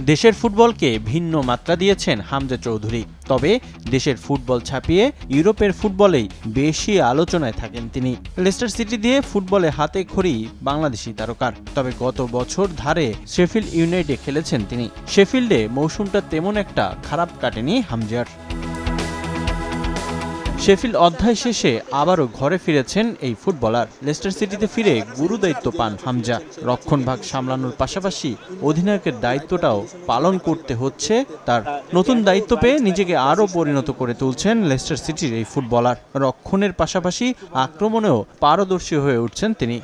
দেশের ফুটবলকে ভিন্ন মাত্রা দিয়েছেন হামজা চৌধুরী। তবে দেশের ফুটবল ছাপিয়ে ইউরোপের ফুটবলেই বেশি আলোচনায় থাকেন তিনি। লেস্টার সিটি দিয়ে ফুটবলে হাতে খড়ি বাংলাদেশি তারকার। তবে গত বছর ধারে শেফিল্ড ইউনাইটেডে খেলেছেন তিনি। শেফিল্ডে মৌসুমটা তেমন একটা খারাপ কাটেনি হামজার। শেফিল্ড অধ্যায় শেষে আবারও ঘরে ফিরেছেন এই ফুটবলার। লেস্টার সিটিতে ফিরে গুরুদায়িত্ব পান হামজা। রক্ষণভাগ সামলানোর পাশাপাশি অধিনায়কের দায়িত্বটাও পালন করতে হচ্ছে তার। নতুন দায়িত্ব পেয়ে নিজেকে আরও পরিণত করে তুলছেন লেস্টার সিটির এই ফুটবলার। রক্ষণের পাশাপাশি আক্রমণেও পারদর্শী হয়ে উঠছেন তিনি।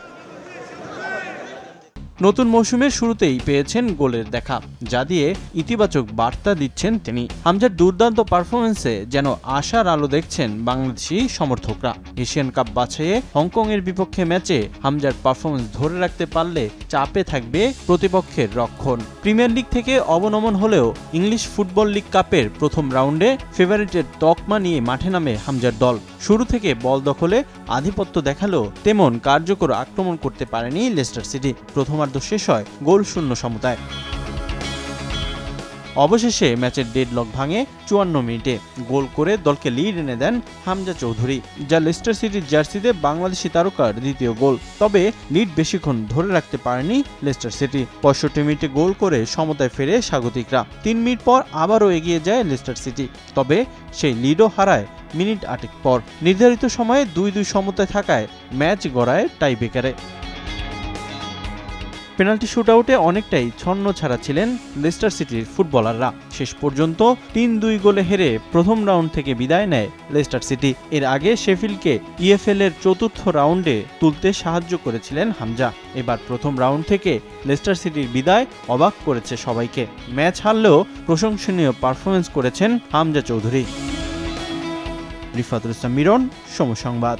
নতুন মৌসুমের শুরুতেই পেয়েছেন গোলের দেখা, যা দিয়ে ইতিবাচক বার্তা দিচ্ছেন তিনি। হামজার দুর্দান্ত পারফরমেন্সে যেন আশার আলো দেখছেন বাংলাদেশি সমর্থকরা। এশিয়ান কাপ বাছাইয়ে হংকংয়ের বিপক্ষে ম্যাচে হামজার পারফরমেন্স ধরে রাখতে পারলে চাপে থাকবে প্রতিপক্ষের রক্ষণ। প্রিমিয়ার লিগ থেকে অবনমন হলেও ইংলিশ ফুটবল লিগ কাপের প্রথম রাউন্ডে ফেভারিটের তকমা নিয়ে মাঠে নামে হামজার দল। শুরু থেকে বল দখলে আধিপত্য দেখালেও তেমন কার্যকর আক্রমণ করতে পারেনি লেস্টার সিটি। প্রথমার্ধ শেষ হয় গোলশূন্য সমতায়। অবশেষে ম্যাচের ডেডলক ভাঙে 54 মিনিটে। গোল করে দলকে লিড এনে দেন হামজা চৌধুরী, যা লেস্টার সিটির জার্সিতে বাংলাদেশি তারকার দ্বিতীয় গোল। তবে লিড বেশিক্ষণ ধরে রাখতে পারেনি লেস্টার সিটি। 65 মিনিটে গোল করে সমতায় ফেরে স্বাগতিকরা। 3 মিনিট পর আবারও এগিয়ে যায় লেস্টার সিটি, তবে সেই লিডও হারায় মিনিট 8 পর। নির্ধারিত সময়ে 2-2 সমতায় থাকায় ম্যাচ গড়ায় টাইব্রেকারে। পেনাল্টি শুটআউটে অনেকটাই ছন্ন ছাড়া ছিলেন লেস্টার সিটির ফুটবলাররা। শেষ পর্যন্ত 3-2 গোলে হেরে প্রথম রাউন্ড থেকে বিদায় নেয় লেস্টার সিটি। এর আগে শেফিল্ডকে ইএফএল এর চতুর্থ রাউন্ডে তুলতে সাহায্য করেছিলেন হামজা। এবার প্রথম রাউন্ড থেকে লেস্টার সিটির বিদায় অবাক করেছে সবাইকে। ম্যাচ হারলেও প্রশংসনীয় পারফরমেন্স করেছেন হামজা চৌধুরী। রিফাতুল ইসলাম মিরন, সময় সংবাদ।